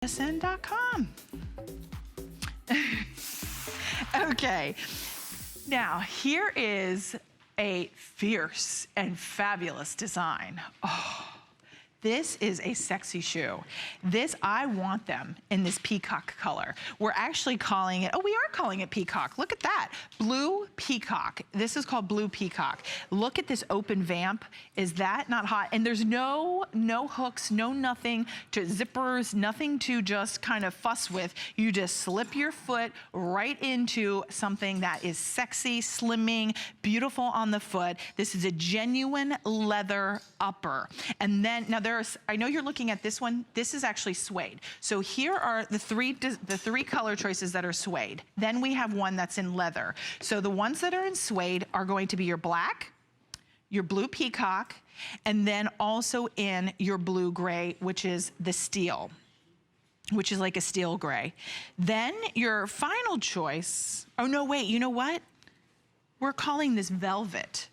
msn.com. Okay, now here is a fierce and fabulous design. Oh, this is a sexy shoe. This, I want them in this peacock color. We're actually calling it, oh, we are calling it peacock. Look at that, blue peacock. This is called blue peacock. Look at this open vamp. Is that not hot? And there's no hooks, no nothing to zippers, nothing to just kind of fuss with. You just slip your foot right into something that is sexy, slimming, beautiful on the foot. This is a genuine leather upper. And then, now I know you're looking at this one. This is actually suede. So here are the three color choices that are suede. Then we have one that's in leather. So the ones that are in suede are going to be your black, your blue peacock, and then also in your blue gray, which is the steel, which is like a steel gray. Then your final choice, oh no, wait, you know what? We're calling this velvet,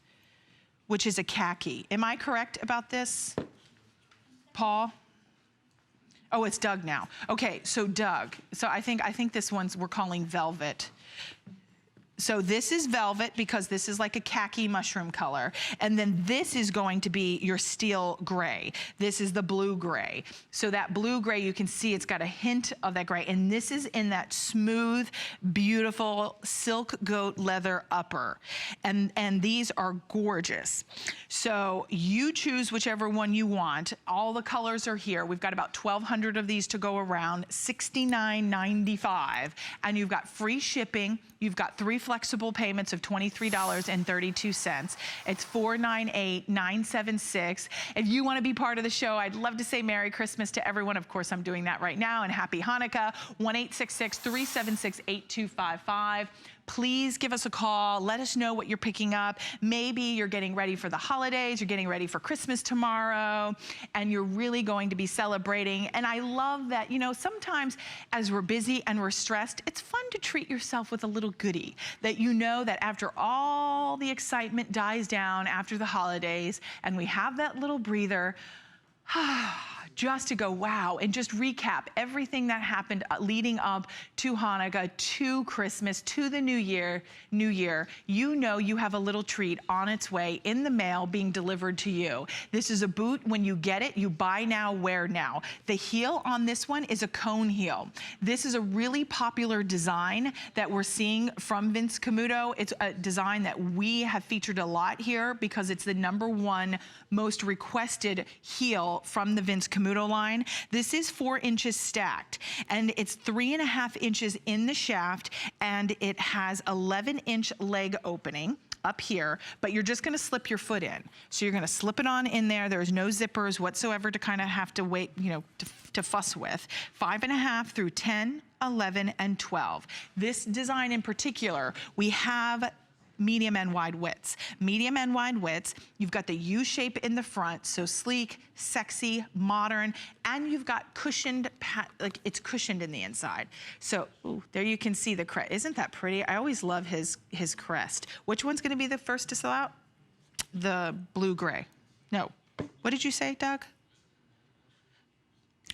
which is a khaki. Am I correct about this? Paul? Oh, it's Doug now. Okay, so Doug. So I think this one's we're calling velvet. So this is velvet because this is like a khaki mushroom color. And then this is going to be your steel gray. This is the blue gray. So that blue gray, you can see it's got a hint of that gray. And this is in that smooth, beautiful silk goat leather upper. And these are gorgeous. So you choose whichever one you want. All the colors are here. We've got about 1,200 of these to go around, $69.95. And you've got free shipping. You've got 3 flexible payments of $23.32. It's $498,976. If you want to be part of the show, I'd love to say Merry Christmas to everyone. Of course, I'm doing that right now. And Happy Hanukkah, 1-866-376-8255. Please give us a call. Let us know what you're picking up. Maybe you're getting ready for the holidays, you're getting ready for Christmas tomorrow, and you're really going to be celebrating. And I love that, you know, sometimes as we're busy and we're stressed, it's fun to treat yourself with a little goodie that you know that after all the excitement dies down after the holidays and we have that little breather, just to go, wow, and just recap everything that happened leading up to Hanukkah, to Christmas, to the New Year, you know you have a little treat on its way in the mail being delivered to you. This is a boot. When you get it, you buy now, wear now. The heel on this one is a cone heel. This is a really popular design that we're seeing from Vince Camuto. It's a design that we have featured a lot here because it's the #1 most requested heel from the Vince Camuto line. This is 4 inches stacked, and it's 3.5 inches in the shaft, and it has 11-inch leg opening up here, but you're just gonna slip your foot in. So you're gonna slip it on in there. There's no zippers whatsoever to kind of have to wait, you know, to fuss with. 5.5 through 10, 11, and 12. This design in particular, we have medium and wide widths. Medium and wide widths, you've got the U shape in the front, so sleek, sexy, modern, and you've got cushioned, like it's cushioned in the inside. So, ooh, there you can see the crest. Isn't that pretty? I always love his crest. Which one's gonna be the first to sell out? The blue gray. No, what did you say, Doug?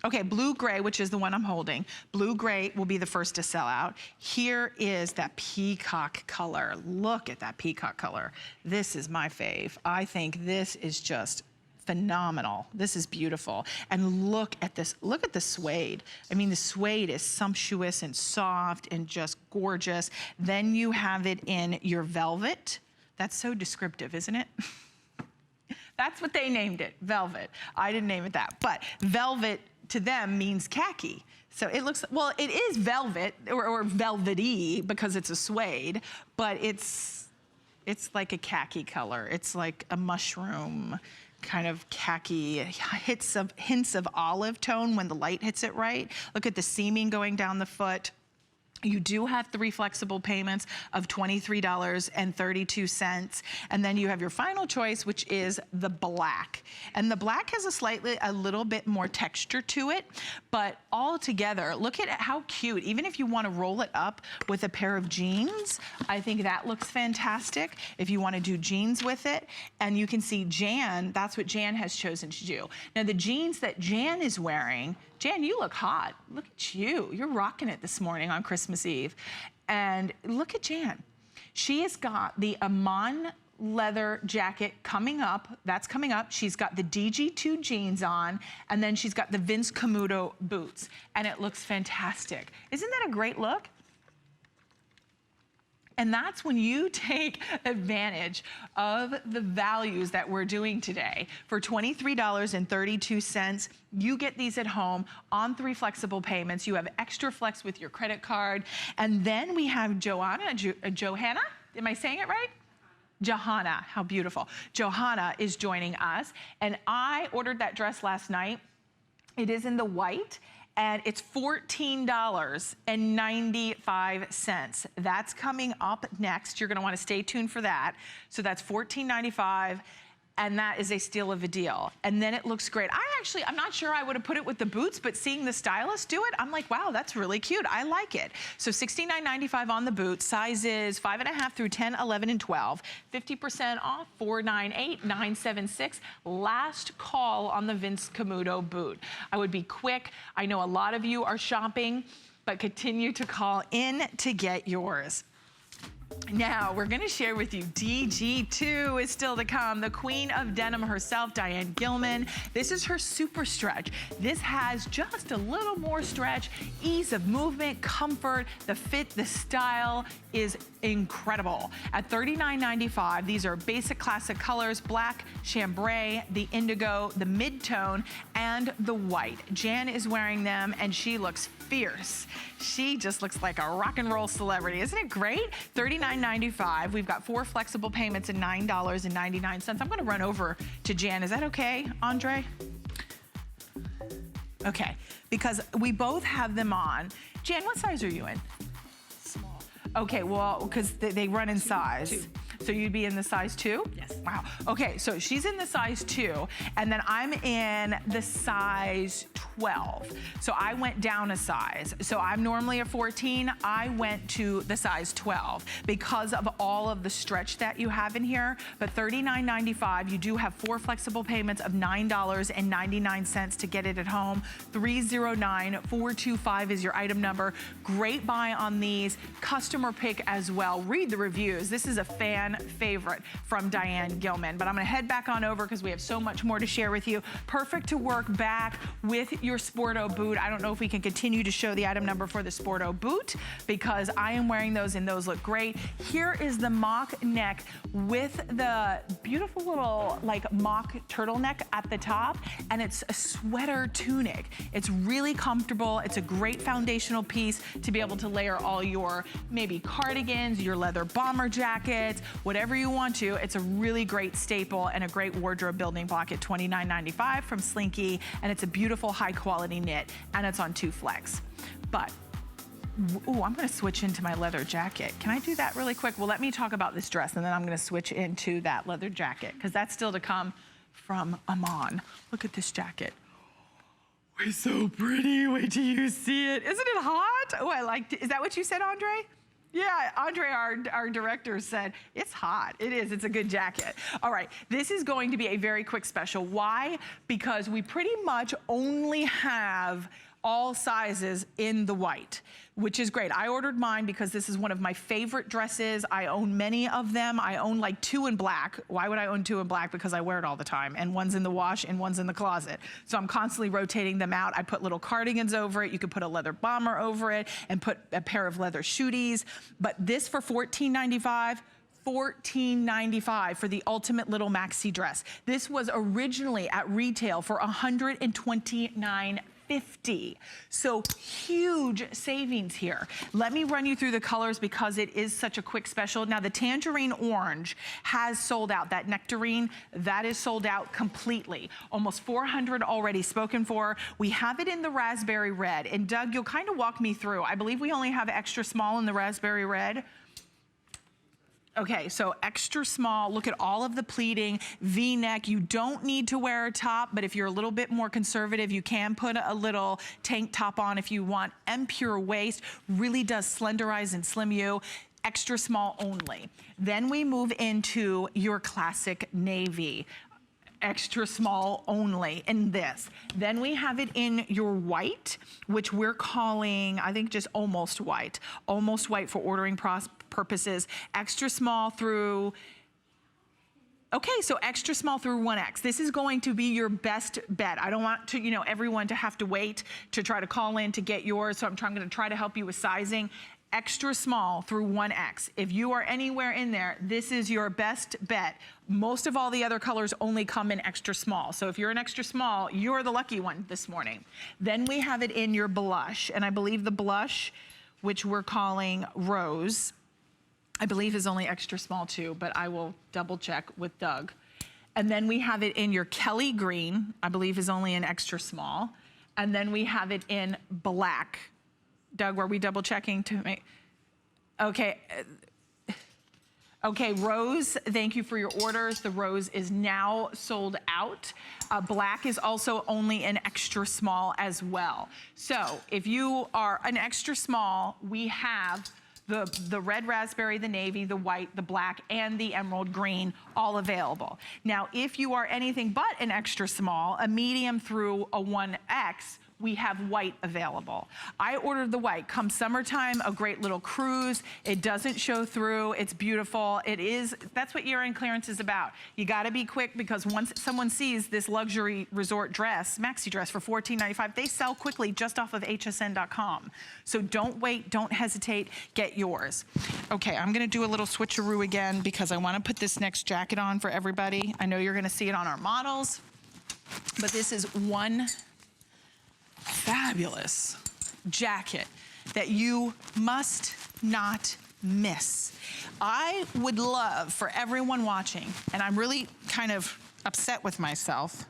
Okay, blue gray, which is the one I'm holding. Blue gray will be the first to sell out. Here is that peacock color. Look at that peacock color. This is my fave. I think this is just phenomenal. This is beautiful. And look at this, look at the suede. I mean, the suede is sumptuous and soft and just gorgeous. Then you have it in your velvet. That's so descriptive, isn't it? That's what they named it, velvet. I didn't name it that, but velvet to them means khaki. So it looks, well, it is velvet or velvety because it's a suede, but it's like a khaki color. It's like a mushroom kind of khaki, hints of olive tone when the light hits it right. Look at the seaming going down the foot. You do have 3 flexible payments of $23.32. And then you have your final choice, which is the black. And the black has a little bit more texture to it, but all together, look at how cute. Even if you want to roll it up with a pair of jeans, I think that looks fantastic. If you want to do jeans with it, and you can see Jan, that's what Jan has chosen to do. Now the jeans that Jan is wearing Jan, you look hot. Look at you. You're rocking it this morning on Christmas Eve. And look at Jan. She has got the Amon leather jacket coming up. That's coming up. She's got the DG2 jeans on, and then she's got the Vince Camuto boots. And it looks fantastic. Isn't that a great look? And that's when you take advantage of the values that we're doing today. For $23.32, you get these at home on 3 flexible payments. You have extra flex with your credit card. And then we have Johanna, am I saying it right? Johanna, how beautiful. Johanna is joining us. And I ordered that dress last night. It is in the white. And it's $14.95. That's coming up next. You're gonna wanna stay tuned for that. So that's $14.95, and that is a steal of a deal. And then it looks great. I'm not sure I would have put it with the boots, but seeing the stylist do it, I'm like, wow, that's really cute. I like it. So $69.95 on the boots, sizes 5.5 through 10, 11, and 12. 50% off, $498, $976. Last call on the Vince Camuto boot. I would be quick. I know a lot of you are shopping, but continue to call in to get yours. Now, we're gonna share with you, DG2 is still to come. The queen of denim herself, Diane Gilman. This is her super stretch. This has just a little more stretch, ease of movement, comfort, the fit, the style is incredible. At $39.95, these are basic classic colors, black, chambray, the indigo, the mid-tone, and the white. Jan is wearing them and she looks fierce. She just looks like a rock and roll celebrity. Isn't it great? $39.95. We've got 4 flexible payments at $9.99. I'm gonna run over to Jan. Is that okay, Andre? Okay, because we both have them on. Jan, what size are you in? Small. Okay, well, because they run in size. 2. So you'd be in the size 2? Yes. Wow. Okay, so she's in the size 2, and then I'm in the size 12. So I went down a size. So I'm normally a 14. I went to the size 12 because of all of the stretch that you have in here. But $39.95, you do have 4 flexible payments of $9.99 to get it at home. 309425 is your item number. Great buy on these. Customer pick as well. Read the reviews. This is a fan favorite from Diane Gilman. But I'm gonna head back on over because we have so much more to share with you. Perfect to work back with your Sporto boot. I don't know if we can continue to show the item number for the Sporto boot because I am wearing those and those look great. Here is the mock neck with the beautiful little like mock turtleneck at the top, and it's a sweater tunic. It's really comfortable. It's a great foundational piece to be able to layer all your maybe cardigans, your leather bomber jackets, whatever you want to. It's a really great staple and a great wardrobe building block at $29.95 from Slinky, and it's a beautiful high quality knit, and it's on 2 flex. But ooh, I'm gonna switch into my leather jacket. Can I do that really quick? Well, let me talk about this dress, and then I'm gonna switch into that leather jacket, because that's still to come from Amon. Look at this jacket. It's so pretty. Wait till you see it. Isn't it hot? Oh, I liked it. Is that what you said, Andre? Yeah, Andre, our director, said, it's hot. It is, it's a good jacket. All right, this is going to be a very quick special. Why? Because we pretty much only have all sizes in the white, which is great. I ordered mine because this is one of my favorite dresses. I own many of them. I own like 2 in black. Why would I own 2 in black? Because I wear it all the time, and one's in the wash and one's in the closet. So I'm constantly rotating them out. I put little cardigans over it. You could put a leather bomber over it and put a pair of leather shooties. But this for $14.95, $14.95 for the ultimate little maxi dress. This was originally at retail for $129.50. So huge savings here. Let me run you through the colors because it is such a quick special. Now the tangerine orange has sold out. That nectarine, that is sold out completely. Almost 400 already spoken for. We have it in the raspberry red. And Doug, you'll kind of walk me through. I believe we only have extra small in the raspberry red. Okay, so extra small, look at all of the pleating, V-neck. You don't need to wear a top, but if you're a little bit more conservative, you can put a little tank top on if you want. M Pure waist really does slenderize and slim you. Extra small only. Then we move into your classic navy. extra small only in this. Then we have it in your white, which we're calling, I think, just almost white for ordering purposes, extra small through, okay, so extra small through 1X. This is going to be your best bet. I don't want to, you know, everyone to have to wait to try to call in to get yours, so I'm going to try to help you with sizing. Extra small through 1X. If you are anywhere in there, this is your best bet. Most of all the other colors only come in extra small. So if you're an extra small, you're the lucky one this morning. Then we have it in your blush, and I believe the blush, which we're calling Rose, I believe is only extra small too, but I will double check with Doug. And then we have it in your Kelly Green, I believe is only an extra small. And then we have it in black. Doug, were we double checking to make? Okay. Okay, Rose, thank you for your orders. The Rose is now sold out. Black is also only an extra small as well. So if you are an extra small, we have the red raspberry, the navy, the white, the black, and the emerald green, all available. Now, if you are anything but an extra small, a medium through a 1X, we have white available. I ordered the white. Come summertime, a great little cruise. It doesn't show through. It's beautiful. It is, that's what year-end clearance is about. You gotta be quick, because once someone sees this luxury resort dress, maxi dress for $14.95, they sell quickly just off of hsn.com. So don't wait, don't hesitate, get yours. Okay, I'm gonna do a little switcheroo again because I wanna put this next jacket on for everybody. I know you're gonna see it on our models, but this is one fabulous jacket that you must not miss. I would love for everyone watching, and I'm really kind of upset with myself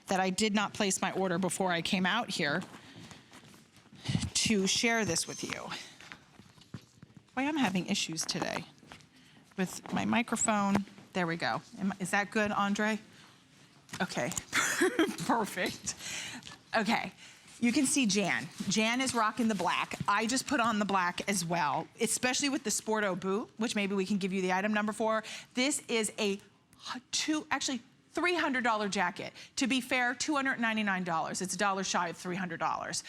that I did not place my order before I came out here to share this with you. Boy, I'm having issues today with my microphone. There we go. Is that good, Andre? Okay, perfect. Okay. You can see Jan. Jan is rocking the black. I just put on the black as well, especially with the Sporto boot, which maybe we can give you the item number for. This is a $300 jacket. To be fair, $299. It's $1 shy of $300.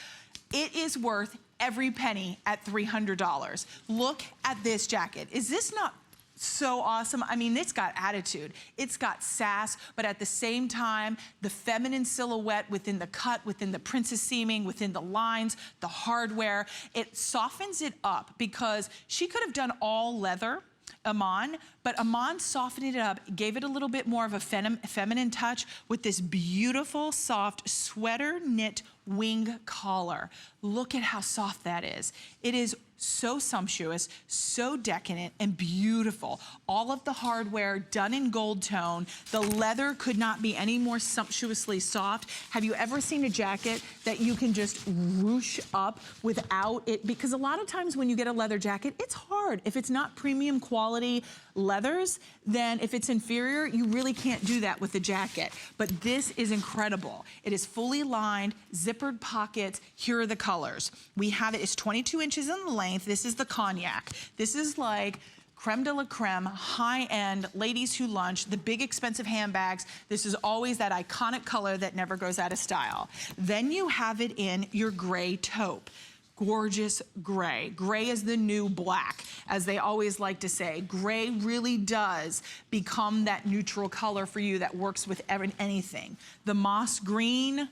It is worth every penny at $300. Look at this jacket. Is this not so awesome? I mean, it's got attitude, it's got sass, but at the same time, the feminine silhouette within the cut, within the princess seaming, within the lines, the hardware, it softens it up, because she could have done all leather, Iman, but Iman softened it up, gave it a little bit more of a feminine touch with this beautiful, soft sweater knit wing collar. Look at how soft that is. It is so sumptuous, so decadent and beautiful. All of the hardware done in gold tone. The leather could not be any more sumptuously soft. Have you ever seen a jacket that you can just ruche up without it? Because a lot of times when you get a leather jacket, it's hard. If it's not premium quality leathers, then if it's inferior, you really can't do that with the jacket. But this is incredible. It is fully lined, zippered pockets. Here are the colors. We have it, it's 22 inches in length. This is the cognac. This is like creme de la creme, high-end, ladies who lunch, the big expensive handbags. This is always that iconic color that never goes out of style. Then you have it in your gray taupe. Gorgeous gray. Gray is the new black, as they always like to say. Gray really does become that neutral color for you that works with anything. The moss green,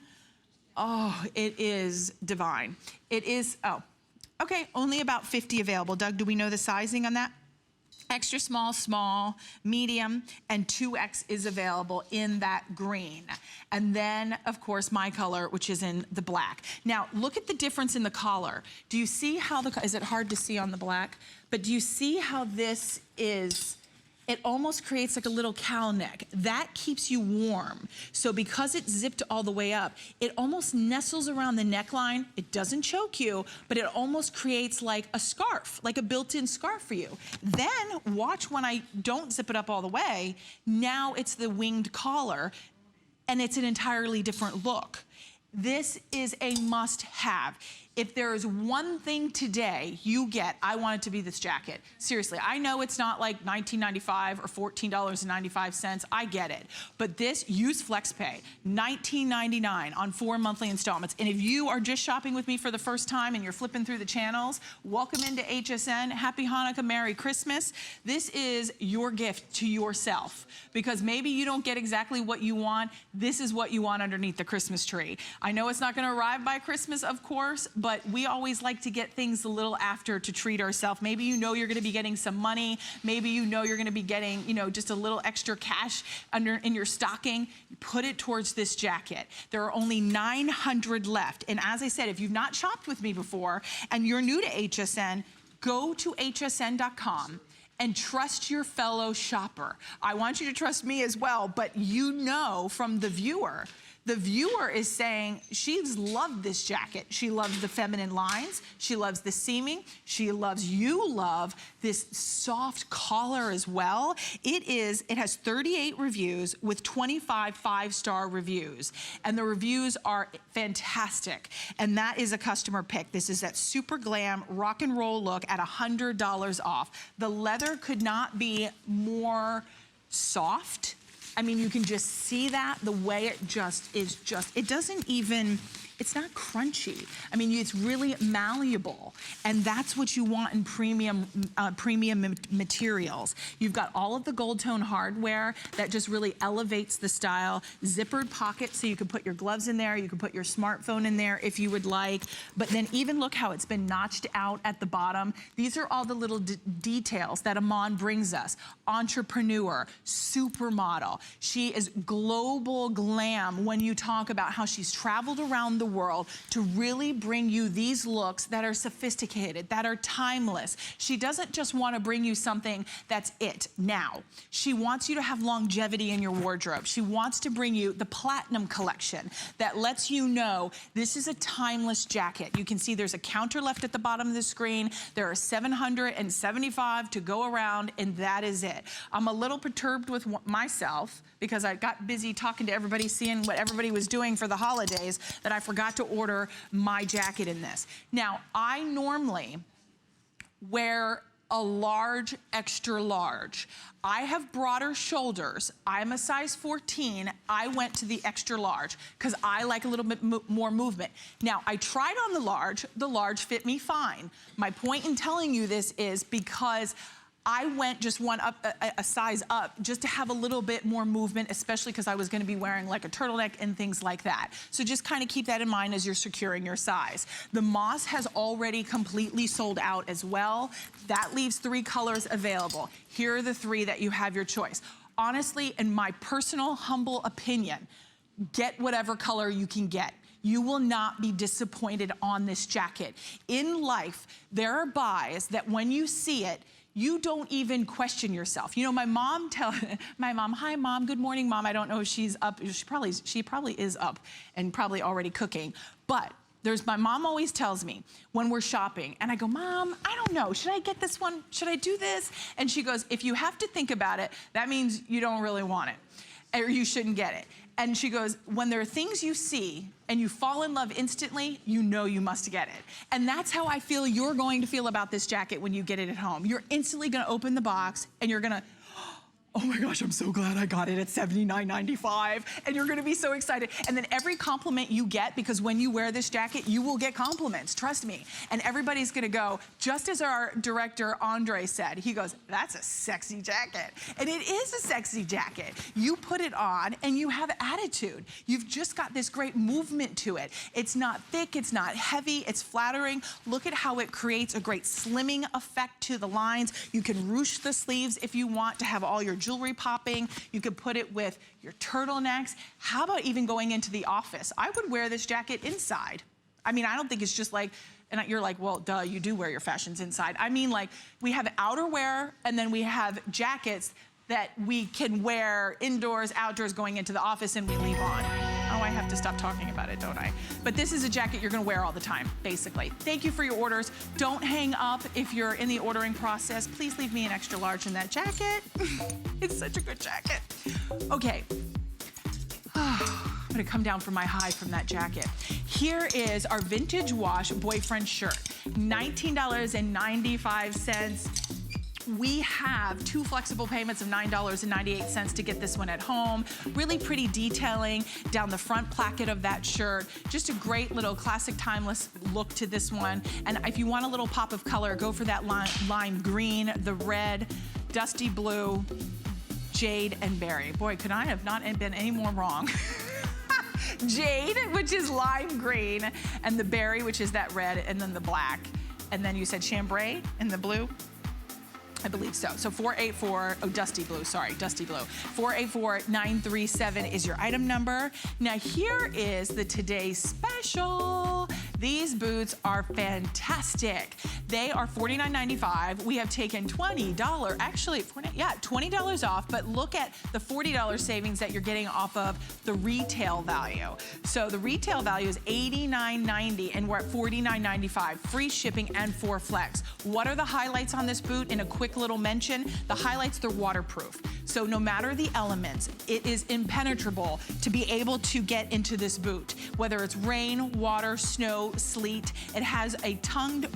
oh, it is divine. It is, oh, okay, only about 50 available. Doug, do we know the sizing on that? Extra small, small, medium, and 2X is available in that green. And then, of course, my color, which is in the black. Now, look at the difference in the collar. Do you see how is it hard to see on the black? But do you see how this is, it almost creates like a little cowl neck. That keeps you warm. So because it's zipped all the way up, it almost nestles around the neckline. It doesn't choke you, but it almost creates like a scarf, like a built-in scarf for you. Then watch when I don't zip it up all the way. Now it's the winged collar, and it's an entirely different look. This is a must-have. If there is one thing today you get, I want it to be this jacket. Seriously, I know it's not like $19.95 or $14.95. I get it. But this, use FlexPay, $19.99 on 4 monthly installments. And if you are just shopping with me for the first time and you're flipping through the channels, welcome into HSN. Happy Hanukkah, Merry Christmas. This is your gift to yourself, because maybe you don't get exactly what you want. This is what you want underneath the Christmas tree. I know it's not gonna arrive by Christmas, of course, but we always like to get things a little after to treat ourselves. Maybe you know you're gonna be getting some money. Maybe you know you're gonna be getting, you know, just a little extra cash in your stocking. Put it towards this jacket. There are only 900 left. And as I said, if you've not shopped with me before and you're new to HSN, go to hsn.com and trust your fellow shopper. I want you to trust me as well, but you know from the viewer is saying she's loved this jacket. She loves the feminine lines. She loves the seaming. You love this soft collar as well. It has 38 reviews with 25 5-star reviews. And the reviews are fantastic. And that is a customer pick. This is that super glam rock and roll look at $100 off. The leather could not be more soft. I mean, you can just see that, the way it it doesn't even, it's not crunchy. I mean, it's really malleable. And that's what you want in premium materials. You've got all of the gold tone hardware that just really elevates the style. Zippered pockets, so you can put your gloves in there. You can put your smartphone in there if you would like. But then even look how it's been notched out at the bottom. These are all the little details that Iman brings us. Entrepreneur, supermodel. She is global glam when you talk about how she's traveled around the world to really bring you these looks that are sophisticated, that are timeless. She doesn't just want to bring you something that's it now. She wants you to have longevity in your wardrobe. She wants to bring you the platinum collection that lets you know this is a timeless jacket. You can see there's a counter left at the bottom of the screen. There are 775 to go around, and that is it. I'm a little perturbed with myself because I got busy talking to everybody, seeing what everybody was doing for the holidays, that I forgot to order my jacket in this. Now, I normally wear a large, extra large. I have broader shoulders. I'm a size 14. I went to the extra large because I like a little bit more movement. Now, I tried on the large fit me fine. My point in telling you this is because I went just a size up just to have a little bit more movement, especially because I was gonna be wearing like a turtleneck and things like that. So just kind of keep that in mind as you're securing your size. The moss has already completely sold out as well. That leaves 3 colors available. Here are the 3 that you have your choice. Honestly, in my personal, humble opinion, get whatever color you can get. You will not be disappointed on this jacket. In life, there are buys that when you see it, you don't even question yourself. You know, my mom, hi mom, good morning mom. I don't know if she's up, she probably is up and probably already cooking. But my mom always tells me when we're shopping, and I go, Mom, I don't know, should I get this one? Should I do this? And she goes, if you have to think about it, that means you don't really want it, or you shouldn't get it. And she goes, when there are things you see and you fall in love instantly, you know you must get it. And that's how I feel you're going to feel about this jacket when you get it at home. You're instantly gonna open the box and you're gonna, oh my gosh, I'm so glad I got it at $79.95. And you're gonna be so excited. And then every compliment you get, because when you wear this jacket, you will get compliments, trust me. And everybody's gonna go, just as our director, Andre, said, he goes, that's a sexy jacket. And it is a sexy jacket. You put it on and you have attitude. You've just got this great movement to it. It's not thick, it's not heavy, it's flattering. Look at how it creates a great slimming effect to the lines. You can ruche the sleeves if you want to have all your jewelry popping. You could put it with your turtlenecks. How about even going into the office? I would wear this jacket inside. I mean, I don't think it's just like, and you're like, well, duh, you do wear your fashions inside. I mean, like, we have outerwear and then we have jackets that we can wear indoors, outdoors, going into the office, and we leave on. Oh, I have to stop talking about it, don't I? But this is a jacket you're gonna wear all the time, basically. Thank you for your orders. Don't hang up if you're in the ordering process. Please leave me an extra large in that jacket. It's such a good jacket. Okay. gonna come down from my high from that jacket. Here is our vintage wash boyfriend shirt, $19.95. We have 2 flexible payments of $9.98 to get this one at home. Really pretty detailing down the front placket of that shirt. Just a great little classic timeless look to this one. And if you want a little pop of color, go for that lime green, the red, dusty blue, jade, and berry. Boy, could I have not been any more wrong. Jade, which is lime green, and the berry, which is that red, and then the black. And then you said chambray in the blue? I believe so. So 484, oh, dusty blue, sorry, dusty blue. 484-937 is your item number. Now here is the Today Special. These boots are fantastic. They are $49.95. We have taken $20, actually, $20 off, but look at the $40 savings that you're getting off of the retail value. So the retail value is $89.90 and we're at $49.95. Free shipping and 4 flex. What are the highlights on this boot? In a quick little mention, the highlights, they're waterproof. So no matter the elements, it is impenetrable to be able to get into this boot. Whether it's rain, water, snow, sleet, it has a tongued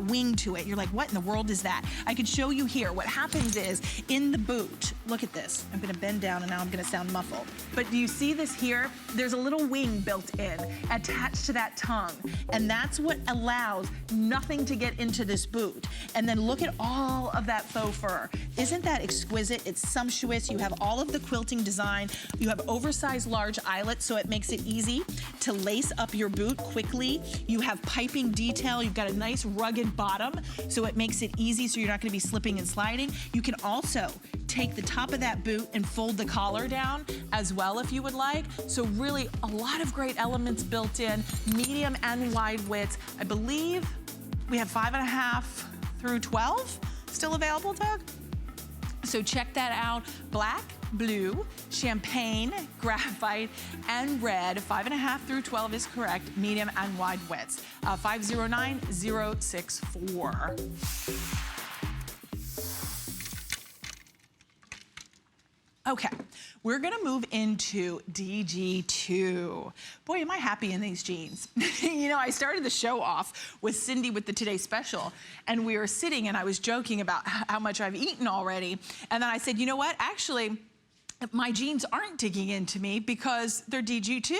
wing to it. You're like, what in the world is that? I could show you here. What happens is, in the boot, look at this. I'm gonna bend down and now I'm gonna sound muffled. But do you see this here? There's a little wing built in, attached to that tongue. And that's what allows nothing to get into this boot. And then look at all of that faux fur. Isn't that exquisite? It's sumptuous. You have all of the quilting design. You have oversized large eyelets, so it makes it easy to lace up your boot quickly. You have piping detail. You've got a nice rugged bottom, so it makes it easy so you're not gonna be slipping and sliding. You can also take the top of that boot and fold the collar down as well if you would like. So really a lot of great elements built in, medium and wide widths. I believe we have 5.5 through 12 still available, Doug? So check that out. Black, blue, champagne, graphite, and red. 5.5 through 12 is correct. Medium and wide widths. 509064. Okay, we're gonna move into DG2. Boy, am I happy in these jeans. You know, I started the show off with Cindy with the Today Special, and we were sitting and I was joking about how much I've eaten already. And then I said, you know what, actually, my jeans aren't digging into me because they're DG2.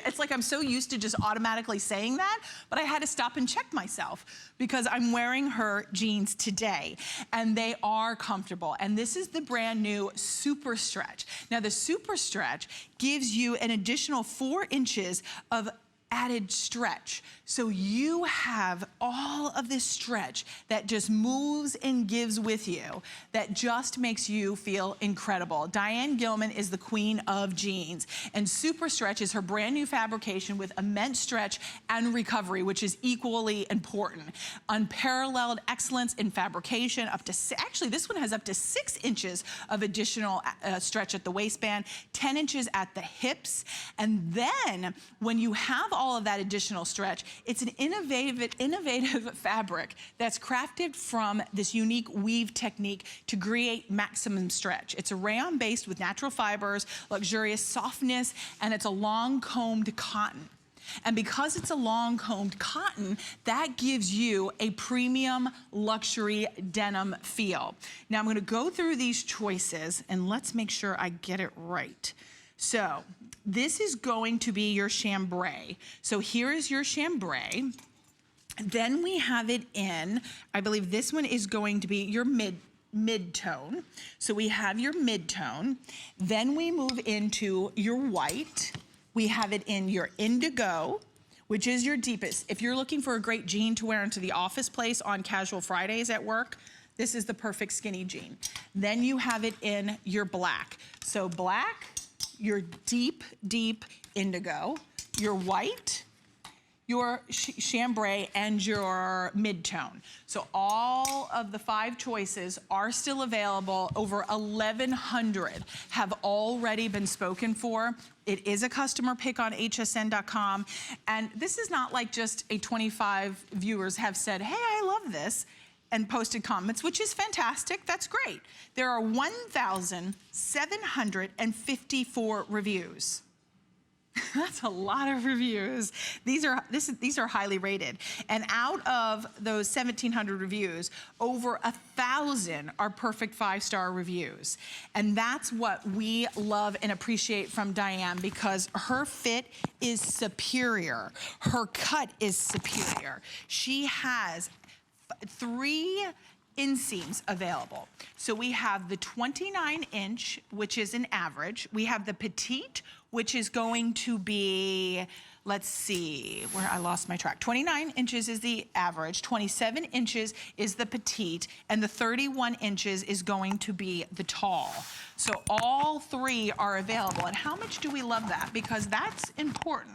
It's like I'm so used to just automatically saying that, but I had to stop and check myself because I'm wearing her jeans today and they are comfortable. And this is the brand new Super Stretch. Now the Super Stretch gives you an additional 4 inches of added stretch. So you have all of this stretch that just moves and gives with you, that just makes you feel incredible. Diane Gilman is the queen of jeans, and Super Stretch is her brand new fabrication with immense stretch and recovery, which is equally important. Unparalleled excellence in fabrication, actually this one has up to 6 inches of additional stretch at the waistband, 10 inches at the hips, and then when you have all of that additional stretch, it's an innovative fabric that's crafted from this unique weave technique to create maximum stretch. It's a rayon based with natural fibers, luxurious softness, and it's a long combed cotton. And because it's a long combed cotton, that gives you a premium luxury denim feel. Now I'm gonna go through these choices and let's make sure I get it right. So this is going to be your chambray. So here is your chambray. Then we have it in, I believe this one is going to be your mid-tone. So we have your mid-tone. Then we move into your white. We have it in your indigo, which is your deepest. If you're looking for a great jean to wear into the office place on casual Fridays at work, this is the perfect skinny jean. Then you have it in your black. So black, your deep, deep indigo, your white, your chambray, and your mid-tone. So all of the 5 choices are still available. Over 1,100 have already been spoken for. It is a customer pick on hsn.com. And this is not like just a 25 viewers have said, hey, I love this, and posted comments, which is fantastic, that's great. There are 1,754 reviews. That's a lot of reviews. These are highly rated. And out of those 1,700 reviews, over 1,000 are perfect 5-star reviews. And that's what we love and appreciate from Diane, because her fit is superior. Her cut is superior. She has 3 inseams available. So we have the 29-inch, which is an average. We have the petite, which is going to be, let's see, where I lost my track. 29 inches is the average, 27 inches is the petite, and the 31 inches is going to be the tall. So all 3 are available. And how much do we love that? Because that's important.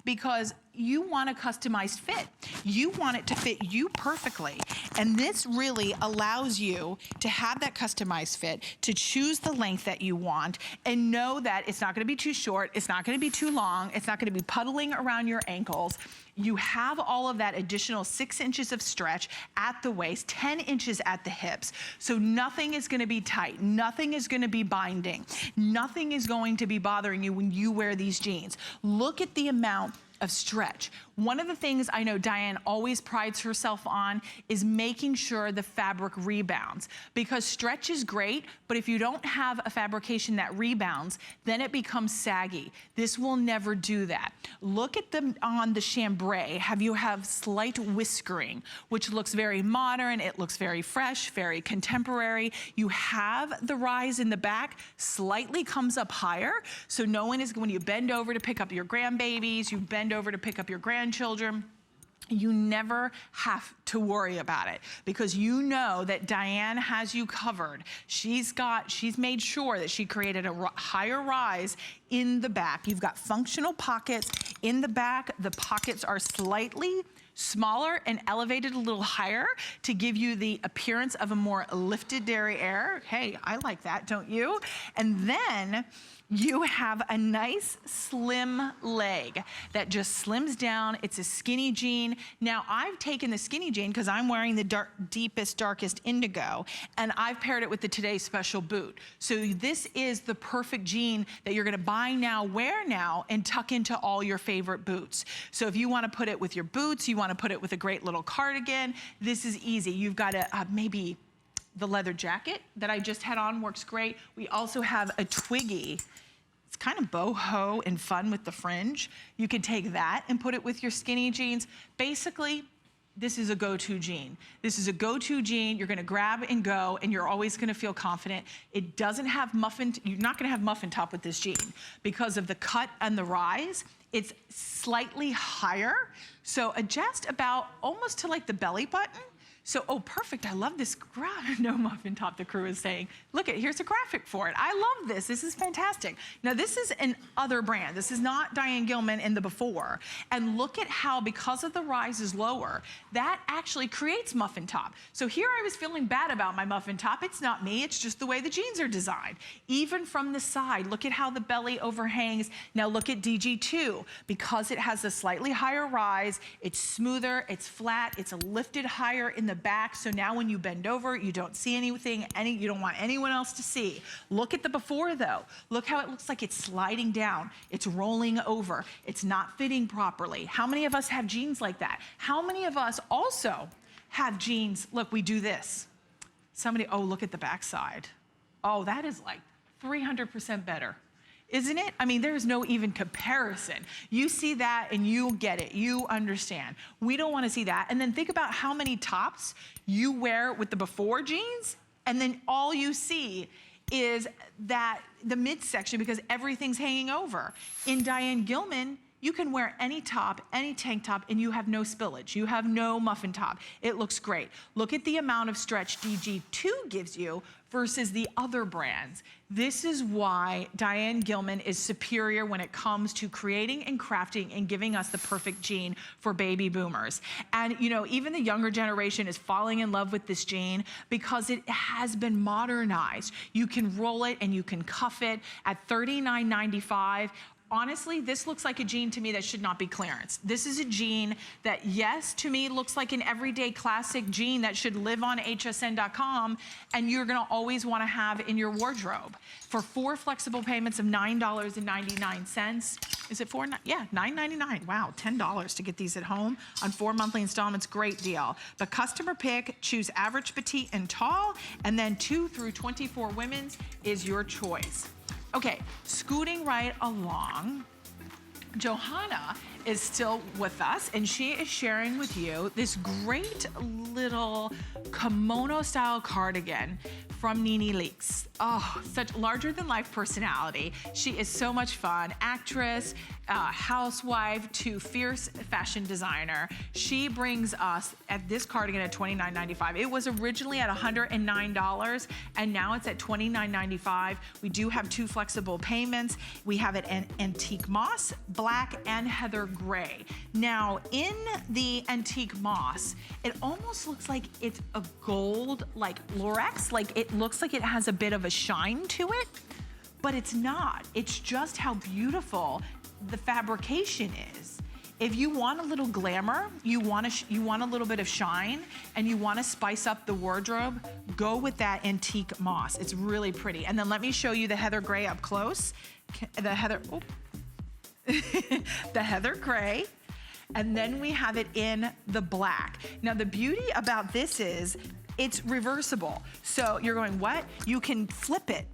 Because you want a customized fit. You want it to fit you perfectly. And this really allows you to have that customized fit, to choose the length that you want, and know that it's not gonna be too short, it's not gonna be too long, it's not gonna be puddling around your ankles. You have all of that additional 6 inches of stretch at the waist, 10 inches at the hips. So nothing is gonna be tight, nothing is gonna be binding, nothing is going to be bothering you when you wear these jeans. Look at the amount of stretch. One of the things I know Diane always prides herself on is making sure the fabric rebounds, because stretch is great, but if you don't have a fabrication that rebounds, then it becomes saggy. This will never do that. Look at them on the chambray. You have slight whiskering, which looks very modern, it looks very fresh, very contemporary. You have the rise in the back, slightly comes up higher, so no one is, when you bend over to pick up your grandbabies, you bend over to pick up your grandchildren, you never have to worry about it, because you know that Diane has you covered. She's made sure that she created a higher rise in the back. You've got functional pockets in the back. The pockets are slightly smaller and elevated a little higher to give you the appearance of a more lifted derriere. Hey, I like that, don't you? And then you have a nice slim leg that just slims down. It's a skinny jean. Now I've taken the skinny jean because I'm wearing the deepest, darkest indigo, and I've paired it with the Today's Special boot. So this is the perfect jean that you're gonna buy now, wear now, and tuck into all your favorite boots. So if you wanna put it with your boots, you wanna put it with a great little cardigan, this is easy. You've got maybe the leather jacket that I just had on works great. We also have a Twiggy. It's kind of boho and fun with the fringe. You can take that and put it with your skinny jeans. Basically, this is a go-to jean. This is a go-to jean. You're gonna grab and go, and you're always gonna feel confident. It doesn't have muffin, you're not gonna have muffin top with this jean because of the cut and the rise. It's slightly higher, so adjust about almost to like the belly button. So, oh, perfect, I love this no muffin top, the crew is saying. Look, here's a graphic for it. I love this is fantastic. Now this is an other brand. This is not Diane Gilman in the before. And look at how, because of the rise is lower, that actually creates muffin top. So here I was feeling bad about my muffin top. It's not me, it's just the way the jeans are designed. Even from the side, look at how the belly overhangs. Now look at DG2, because it has a slightly higher rise, it's smoother, it's flat, it's lifted higher in the back, so now when you bend over, you don't see anything, you don't want anyone else to see. Look at the before though. Look how it looks like it's sliding down. It's rolling over. It's not fitting properly. How many of us have jeans like that? How many of us also have jeans, look, we do this. Oh, look at the backside. Oh, that is like 300% better. Isn't it? I mean, there's no even comparison. You see that and you get it, you understand. We don't wanna see that. And then think about how many tops you wear with the before jeans, and then all you see is that the midsection, because everything's hanging over. In Diane Gilman, you can wear any top, any tank top, and you have no spillage. You have no muffin top. It looks great. Look at the amount of stretch DG2 gives you versus the other brands. This is why Diane Gilman is superior when it comes to creating and crafting and giving us the perfect jean for baby boomers. And you know, even the younger generation is falling in love with this jean because it has been modernized. You can roll it and you can cuff it at $39.95. honestly, this looks like a jean to me that should not be clearance. This is a jean that, yes, to me looks like an everyday classic jean that should live on hsn.com, and you're gonna always wanna have in your wardrobe. For 4 flexible payments of $9.99. Is it $4? Yeah, $9.99. Wow, $10 to get these at home on 4 monthly installments. Great deal. But customer pick, choose average, petite, and tall, and then 2 through 24 women's is your choice. Okay, scooting right along, Johanna is still with us, and she is sharing with you this great little kimono style cardigan from Nene Leakes. Oh, such larger than life personality. She is so much fun. Actress, housewife to fierce fashion designer. She brings us at this cardigan at $29.95. It was originally at $109, and now it's at $29.95. We do have 2 flexible payments. We have it in antique moss, black, and heather gray. Now, in the antique moss, it almost looks like it's a gold, like Lurex, like it looks like it has a bit of a shine to it, but it's not. It's just how beautiful the fabrication is. If you want a little glamour, you want a little bit of shine, and you want to spice up the wardrobe, go with that antique moss. It's really pretty. And then let me show you the heather gray up close. The heather gray. And then we have it in the black. Now the beauty about this is it's reversible. So you're going, what? You can flip it.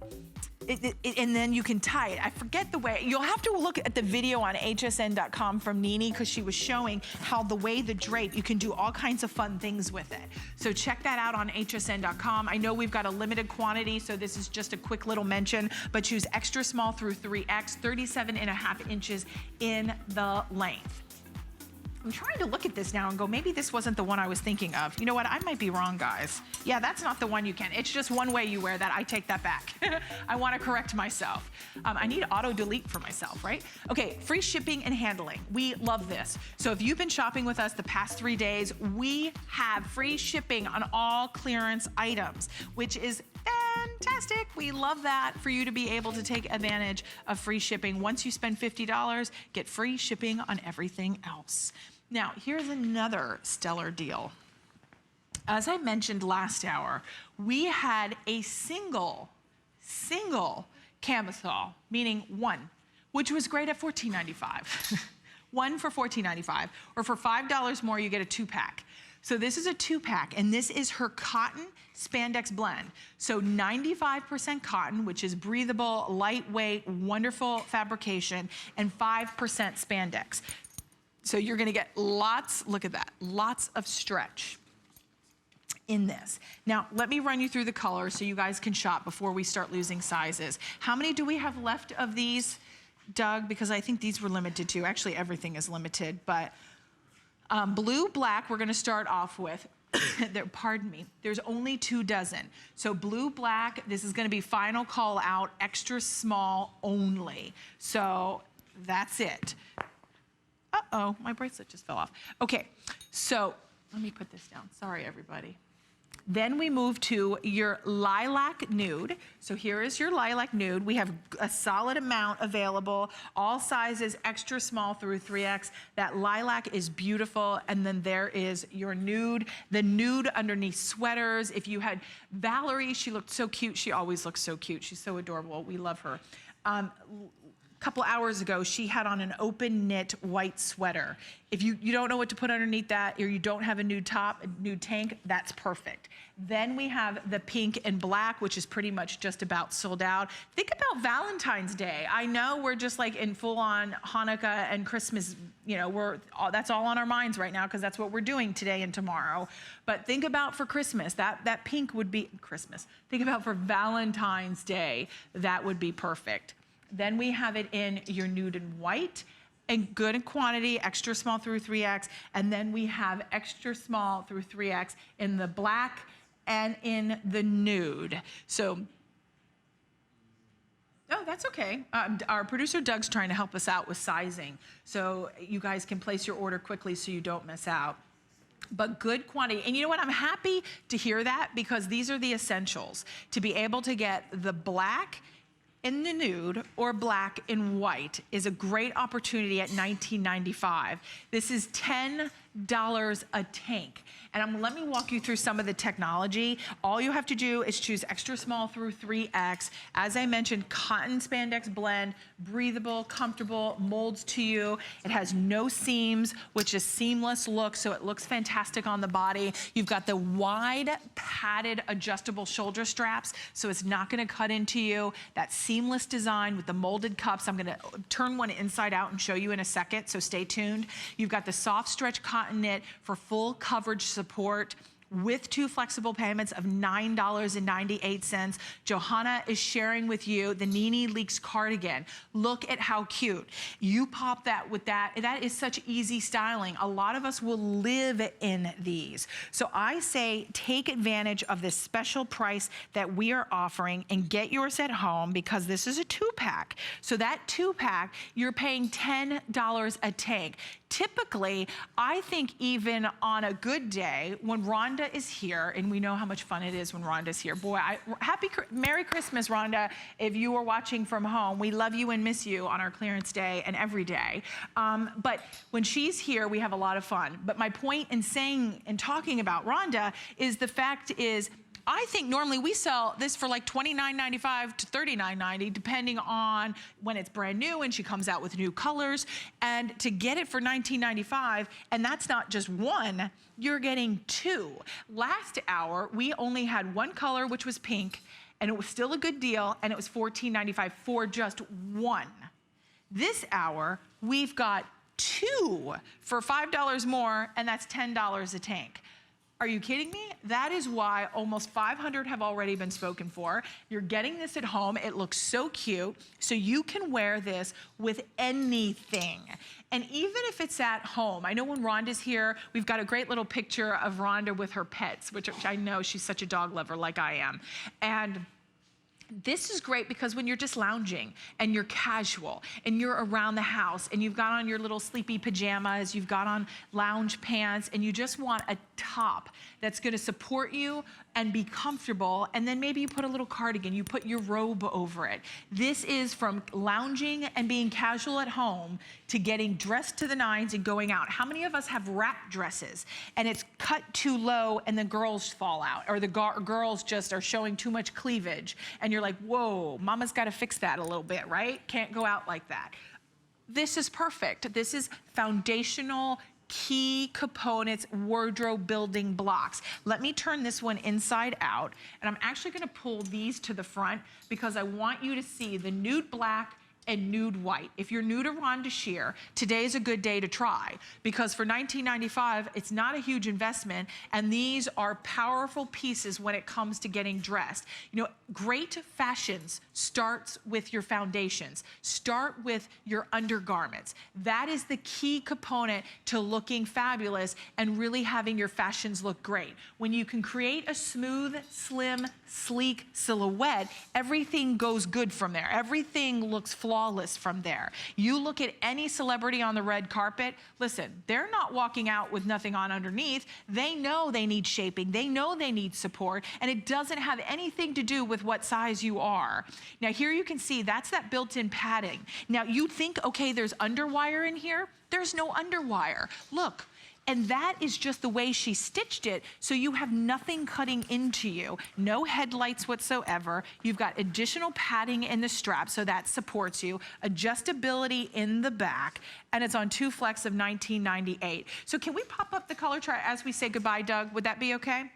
And then you can tie it. I forget the way, you'll have to look at the video on hsn.com from Nene, because she was showing how the way the drape, you can do all kinds of fun things with it. So check that out on hsn.com. I know we've got a limited quantity, so this is just a quick little mention, but choose extra small through 3X, 37.5 inches in the length. I'm trying to look at this now and go, maybe this wasn't the one I was thinking of. You know what, I might be wrong, guys. Yeah, that's not the one you can. It's just one way you wear that. I take that back. I wanna correct myself. I need auto delete for myself, right? Okay, free shipping and handling. We love this. So if you've been shopping with us the past 3 days, we have free shipping on all clearance items, which is fantastic. We love that, for you to be able to take advantage of free shipping. Once you spend $50, get free shipping on everything else. Now, here's another stellar deal. As I mentioned last hour, we had a single camisole, meaning one, which was great at $14.95. One for $14.95, or for $5 more, you get a 2-pack. So this is a 2-pack, and this is her cotton spandex blend. So 95% cotton, which is breathable, lightweight, wonderful fabrication, and 5% spandex. So you're gonna get lots, look at that, lots of stretch in this. Now, let me run you through the colors so you guys can shop before we start losing sizes. How many do we have left of these, Doug? Because I think these were limited too. Actually, everything is limited, but blue, black, we're gonna start off with. Pardon me, there's only 2 dozen. So blue, black, this is gonna be final call out, extra small only. So that's it. Uh-oh, my bracelet just fell off. Okay, so let me put this down. Sorry, everybody. Then we move to your lilac nude. So here is your lilac nude. We have a solid amount available, all sizes, extra small through 3X. That lilac is beautiful. And then there is your nude, the nude underneath sweaters. If you had Valerie, she looked so cute. She always looks so cute. She's so adorable. We love her. Couple hours ago, she had on an open knit white sweater. If you don't know what to put underneath that, or you don't have a nude top, a nude tank, that's perfect. Then we have the pink and black, which is pretty much just about sold out. Think about Valentine's Day. I know we're just like in full on Hanukkah and Christmas, you know, that's all on our minds right now, because that's what we're doing today and tomorrow. But think about for Christmas, that pink would be Christmas. Think about for Valentine's Day, that would be perfect. Then we have it in your nude and white, and good in quantity, extra small through 3X. And then we have extra small through 3X in the black and in the nude. So, oh, that's okay. Our producer Doug's trying to help us out with sizing, so you guys can place your order quickly so you don't miss out. But good quantity. And you know what? I'm happy to hear that, because these are the essentials. To be able to get the black in the nude or black in white is a great opportunity at $19.95. This is $10 a tank. And let me walk you through some of the technology. All you have to do is choose extra small through 3X. As I mentioned, cotton spandex blend, breathable, comfortable, molds to you. It has no seams, which is seamless look, so it looks fantastic on the body. You've got the wide padded adjustable shoulder straps, so it's not gonna cut into you. That seamless design with the molded cups. I'm gonna turn one inside out and show you in a second, so stay tuned. You've got the soft stretch cotton knit for full coverage support with 2 flexible payments of $9.98. Johanna is sharing with you the Nene Leaks cardigan. Look at how cute. You pop that with that. That is such easy styling. A lot of us will live in these. So I say take advantage of this special price that we are offering and get yours at home, because this is a 2-pack. So that 2-pack, you're paying $10 a tank. Typically, I think even on a good day, when Rhonda is here, and we know how much fun it is when Rhonda's here. Boy, Merry Christmas, Rhonda. If you are watching from home, we love you and miss you on our clearance day and every day. But when she's here, we have a lot of fun. But my point in saying and talking about Rhonda is the fact is, I think normally we sell this for like $29.95 to $39.90, depending on when it's brand new and she comes out with new colors. And to get it for $19.95, and that's not just one, you're getting 2. Last hour, we only had 1 color, which was pink, and it was still a good deal, and it was $14.95 for just 1. This hour, we've got 2 for $5 more, and that's $10 a tank. Are you kidding me? That is why almost 500 have already been spoken for. You're getting this at home. It looks so cute. So you can wear this with anything. And even if it's at home, I know when Rhonda's here, we've got a great little picture of Rhonda with her pets, which I know she's such a dog lover like I am. And this is great because when you're just lounging and you're casual and you're around the house and you've got on your little sleepy pajamas, you've got on lounge pants, and you just want a top that's gonna support you and be comfortable, and then maybe you put a little cardigan, you put your robe over it. This is from lounging and being casual at home to getting dressed to the nines and going out. How many of us have wrap dresses and it's cut too low and the girls fall out, or the girls just are showing too much cleavage, and you're like, whoa, mama's gotta fix that a little bit, right? Can't go out like that. This is perfect. This is foundational, key components, wardrobe building blocks. Let me turn this one inside out, and I'm actually gonna pull these to the front because I want you to see the nude black and nude white. If you're new to Rhonda Shear, today is a good day to try, because for $19.95, it's not a huge investment, and these are powerful pieces when it comes to getting dressed. You know, great fashions starts with your foundations. Start with your undergarments. That is the key component to looking fabulous and really having your fashions look great. When you can create a smooth, slim, sleek silhouette, everything goes good from there. Everything looks flawless from there. You look at any celebrity on the red carpet, listen, they're not walking out with nothing on underneath. They know they need shaping. They know they need support, and it doesn't have anything to do with what size you are. Now here you can see that's that built-in padding. Now you think, okay, there's underwire in here. There's no underwire. Look. And that is just the way she stitched it, so you have nothing cutting into you, no headlights whatsoever. You've got additional padding in the strap, so that supports you, adjustability in the back, and it's on 2 flex of $19.98. So can we pop up the color chart as we say goodbye, Doug? Would that be okay?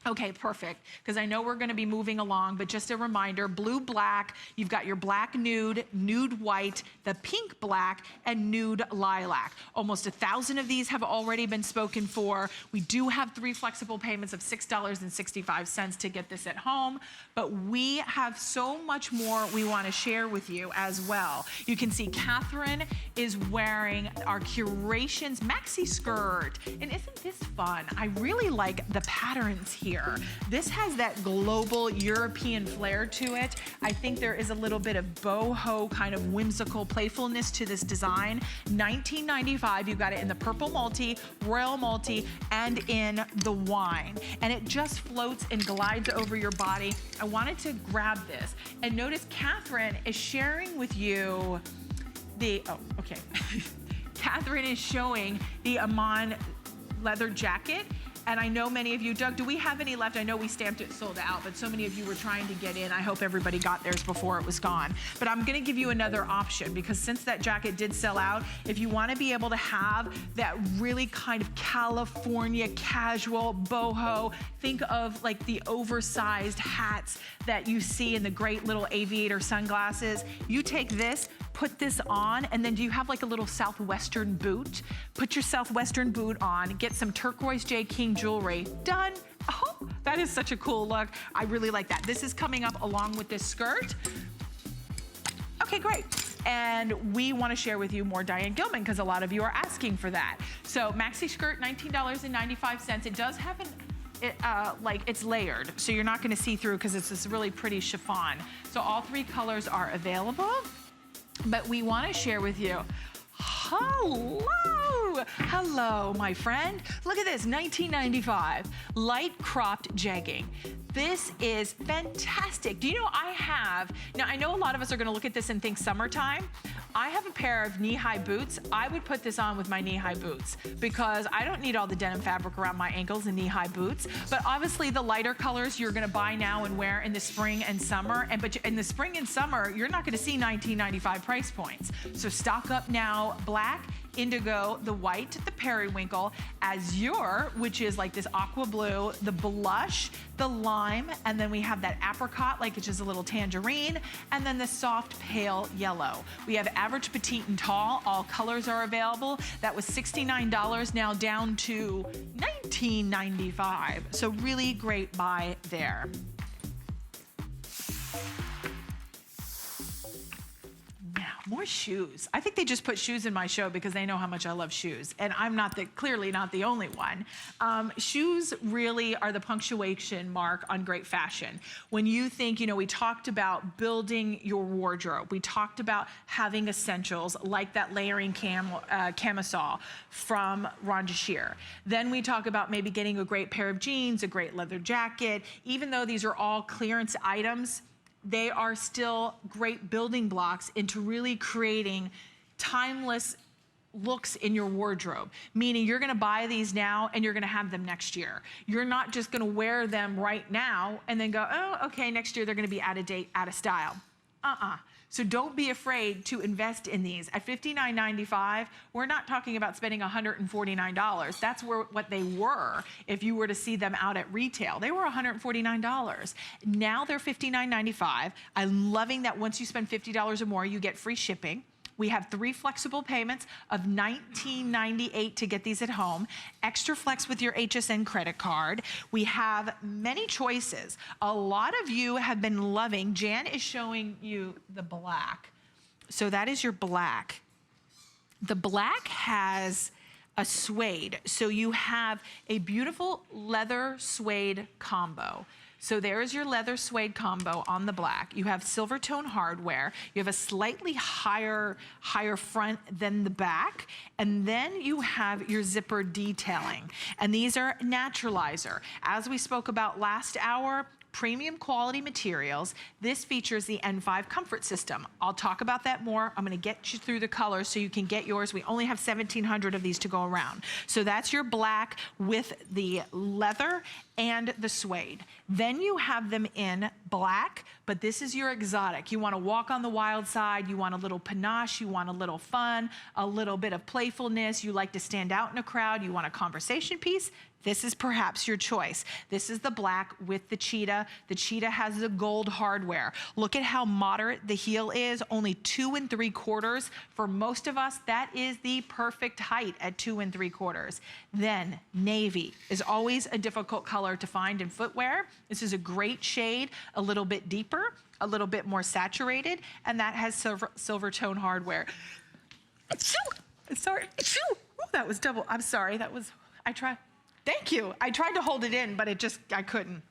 Okay, perfect, because I know we're gonna be moving along, but just a reminder, blue, black, you've got your black nude, nude white, the pink black, and nude lilac. Almost 1,000 of these have already been spoken for. We do have 3 flexible payments of $6.65 to get this at home, but we have so much more we wanna share with you as well. You can see Catherine is wearing our Curations maxi skirt, and isn't this fun? I really like the patterns here. here. This has that global European flair to it. I think there is a little bit of boho kind of whimsical playfulness to this design. $19.95, you got it in the purple multi, royal multi, and in the wine. And it just floats and glides over your body. I wanted to grab this. And notice Catherine is sharing with you Catherine is showing the Iman leather jacket. And I know many of you, Doug, do we have any left? I know we stamped it sold out, but so many of you were trying to get in. I hope everybody got theirs before it was gone. But I'm gonna give you another option, because since that jacket did sell out, if you wanna be able to have that really kind of California casual boho, think of like the oversized hats that you see in the great little aviator sunglasses. You take this, put this on, and then do you have like a little Southwestern boot? Put your Southwestern boot on, get some turquoise J. King jewelry, done. Oh, that is such a cool look. I really like that. This is coming up along with this skirt. Okay, great. And we want to share with you more Diane Gilman, because a lot of you are asking for that. So maxi skirt, $19.95. It does have like it's layered, so you're not gonna see through because it's this really pretty chiffon. So all three colors are available, but we wanna share with you, hello, my friend. Look at this, $19.95, light cropped jegging. This is fantastic. Do you know now I know a lot of us are gonna look at this and think summertime. I have a pair of knee-high boots. I would put this on with my knee-high boots because I don't need all the denim fabric around my ankles in knee-high boots. But obviously the lighter colors you're gonna buy now and wear in the spring and summer. But in the spring and summer, you're not gonna see $19.95 price points. So stock up now. Black, indigo, the white, the periwinkle, azure, which is like this aqua blue, the blush, the lime, and then we have that apricot, like it's just a little tangerine, and then the soft pale yellow. We have average, petite, and tall. All colors are available. That was $69, now down to $19.95. So really great buy there. More shoes. I think they just put shoes in my show because they know how much I love shoes. And I'm clearly not the only one. Shoes really are the punctuation mark on great fashion. When you think, we talked about building your wardrobe. We talked about having essentials like that layering camisole from Rhonda Shear. Then we talk about maybe getting a great pair of jeans, a great leather jacket. Even though these are all clearance items, they are still great building blocks into really creating timeless looks in your wardrobe. Meaning you're gonna buy these now and you're gonna have them next year. You're not just gonna wear them right now and then go, oh, okay, next year they're gonna be out of date, out of style. So don't be afraid to invest in these. At $59.95, we're not talking about spending $149. That's what they were if you were to see them out at retail. They were $149. Now they're $59.95. I'm loving that once you spend $50 or more, you get free shipping. We have 3 flexible payments of $19.98 to get these at home. Extra flex with your HSN credit card. We have many choices. A lot of you have been loving, Jan is showing you the black. So that is your black. The black has a suede. So you have a beautiful leather suede combo. So there's your leather suede combo on the black. You have silver tone hardware. You have a slightly higher front than the back. And then you have your zipper detailing. And these are naturalizer. As we spoke about last hour, premium quality materials. This features the N5 comfort system. I'll talk about that more. I'm gonna get you through the colors so you can get yours. We only have 1,700 of these to go around. So that's your black with the leather and the suede. Then you have them in black, but this is your exotic. You wanna walk on the wild side, you want a little panache, you want a little fun, a little bit of playfulness, you like to stand out in a crowd, you want a conversation piece. This is perhaps your choice. This is the black with the cheetah. The cheetah has the gold hardware. Look at how moderate the heel is, only 2 3/4. For most of us, that is the perfect height at 2 3/4. Then navy is always a difficult color to find in footwear. This is a great shade, a little bit deeper, a little bit more saturated, and that has silver tone hardware. Sorry, that was double, I'm sorry, I tried. Thank you. I tried to hold it in, but I couldn't.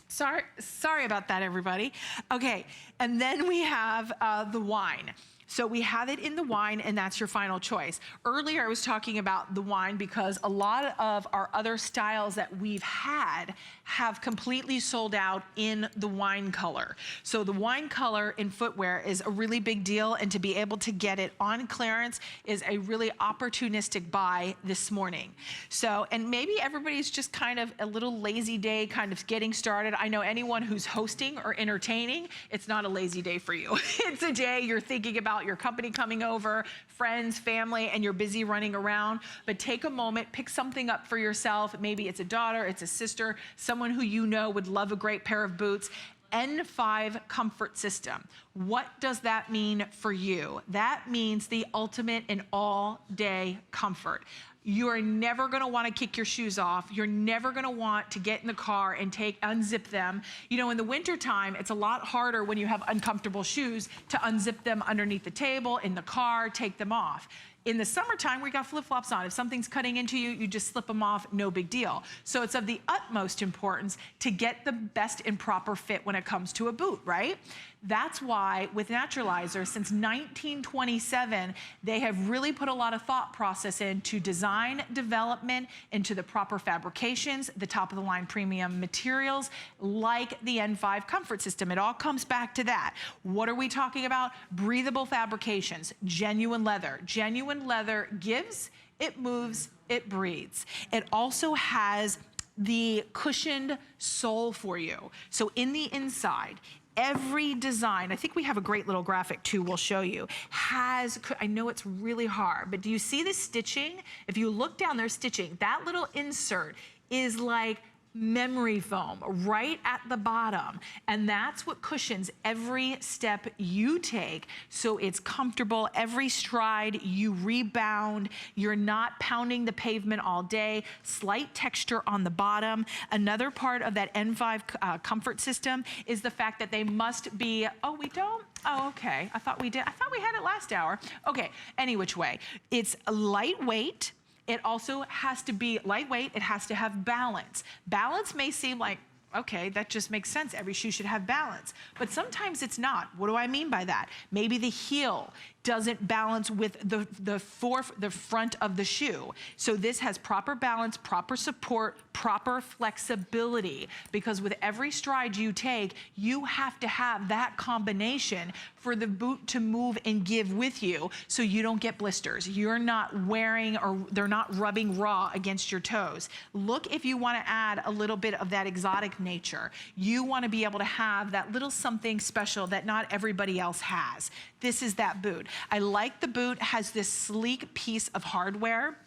Sorry about that, everybody. Okay, and then we have the wine. So we have it in the wine, and that's your final choice. Earlier, I was talking about the wine because a lot of our other styles that we've had have completely sold out in the wine color. So the wine color in footwear is a really big deal, and to be able to get it on clearance is a really opportunistic buy this morning. So, and maybe everybody's just kind of a little lazy day, kind of getting started. I know anyone who's hosting or entertaining, it's not a lazy day for you. It's a day you're thinking about your company coming over, friends, family, and you're busy running around. But take a moment, pick something up for yourself. Maybe it's a daughter, it's a sister, someone who you know would love a great pair of boots. N5 comfort system. What does that mean for you? That means the ultimate in all-day comfort. You're never gonna wanna kick your shoes off. You're never gonna want to get in the car and unzip them. You know, in the wintertime, it's a lot harder when you have uncomfortable shoes to unzip them underneath the table, in the car, take them off. In the summertime, we got flip-flops on. If something's cutting into you, you just slip them off, no big deal. So it's of the utmost importance to get the best and proper fit when it comes to a boot, right? That's why with Naturalizer, since 1927, they have really put a lot of thought process into design development, into the proper fabrications, the top of the line premium materials, like the N5 comfort system. It all comes back to that. What are we talking about? Breathable fabrications, genuine leather. Genuine leather gives, it moves, it breathes. It also has the cushioned sole for you. So in the inside, every design, I think we have a great little graphic too, we'll show you, I know it's really hard, but do you see the stitching? If you look down, there's stitching. That little insert is like memory foam right at the bottom, and that's what cushions every step you take, so it's comfortable. Every stride you rebound, you're not pounding the pavement all day. Slight texture on the bottom. Another part of that N5 comfort system is the fact that they must be, oh, we don't? Oh, okay, I thought we did. I thought we had it last hour. Okay, any which way. It's lightweight. It also has to be lightweight. It has to have balance. Balance may seem like, okay, that just makes sense. Every shoe should have balance. But sometimes it's not. What do I mean by that? Maybe the heel doesn't balance with the front of the shoe. So this has proper balance, proper support, proper flexibility, because with every stride you take, you have to have that combination for the boot to move and give with you, so you don't get blisters. You're not wearing, or they're not rubbing raw against your toes. Look, if you wanna add a little bit of that exotic nature, you wanna be able to have that little something special that not everybody else has. This is that boot. I like the boot has this sleek piece of hardware.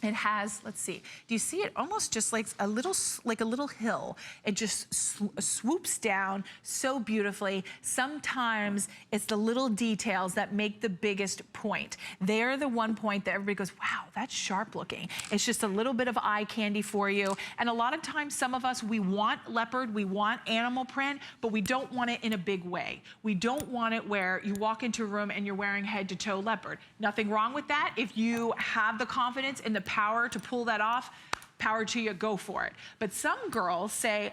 It has, let's see, do you see it almost just like a little hill? It just swoops down so beautifully. Sometimes it's the little details that make the biggest point. They're the one point that everybody goes, wow, that's sharp looking. It's just a little bit of eye candy for you. And a lot of times, some of us, we want leopard, we want animal print, but we don't want it in a big way. We don't want it where you walk into a room and you're wearing head to toe leopard. Nothing wrong with that. If you have the confidence and the power to pull that off, power to you, go for it. But some girls say,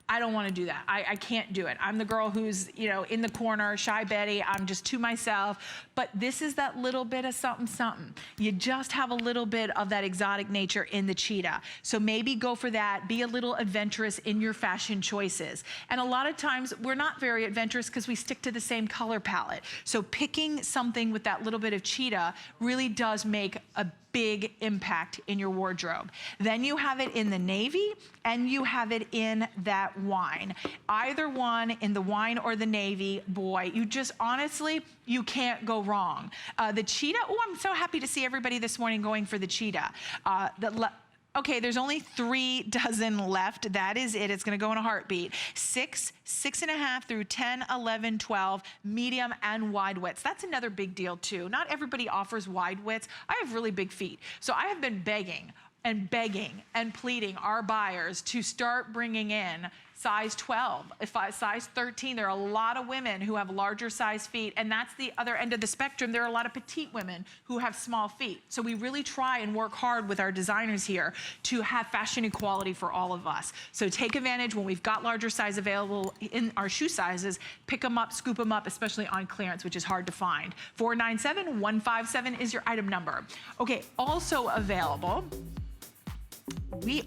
I don't want to do that. I can't do it. I'm the girl who's, you know, in the corner, shy Betty. I'm just to myself. But this is that little bit of something, something. You just have a little bit of that exotic nature in the cheetah. So maybe go for that. Be a little adventurous in your fashion choices. And a lot of times we're not very adventurous because we stick to the same color palette. So picking something with that little bit of cheetah really does make a big impact in your wardrobe. Then you have it in the navy and you have it in that wine. Either one, in the wine or the navy, boy, you just honestly, you can't go wrong. The cheetah, oh, I'm so happy to see everybody this morning going for the cheetah. Okay, there's only 3 dozen left. That is it. It's gonna go in a heartbeat. 6, 6.5 through 10, 11, 12, medium and wide widths. That's another big deal too. Not everybody offers wide widths. I have really big feet. So I have been begging and pleading our buyers to start bringing in size 12, size 13. There are a lot of women who have larger size feet, and that's the other end of the spectrum. There are a lot of petite women who have small feet. So we really try and work hard with our designers here to have fashion equality for all of us. So take advantage when we've got larger size available in our shoe sizes, pick them up, scoop them up, especially on clearance, which is hard to find. 497157 is your item number. Okay, also available,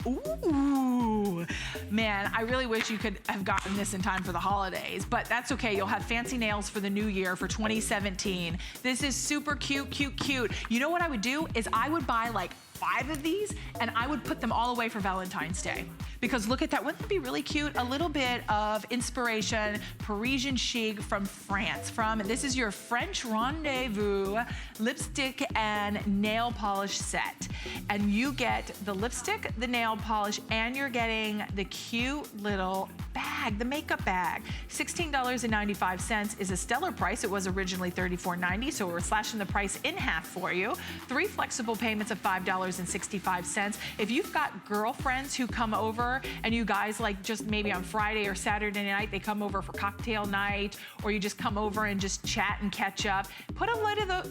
ooh, man, I really wish you could have gotten this in time for the holidays, but that's okay. You'll have fancy nails for the new year for 2017. This is super cute, cute, cute. You know what I would do is I would buy like 5 of these and I would put them all away for Valentine's Day. Because look at that, wouldn't that be really cute? A little bit of inspiration, Parisian chic from France. This is your French Rendezvous lipstick and nail polish set. And you get the lipstick, the nail polish, and you're getting the cute little bag, the makeup bag. $16.95 is a stellar price. It was originally $34.90, so we're slashing the price in half for you. 3 flexible payments of $5.65. If you've got girlfriends who come over and you guys like just maybe on Friday or Saturday night, they come over for cocktail night, or you just come over and just chat and catch up, put a lot of those,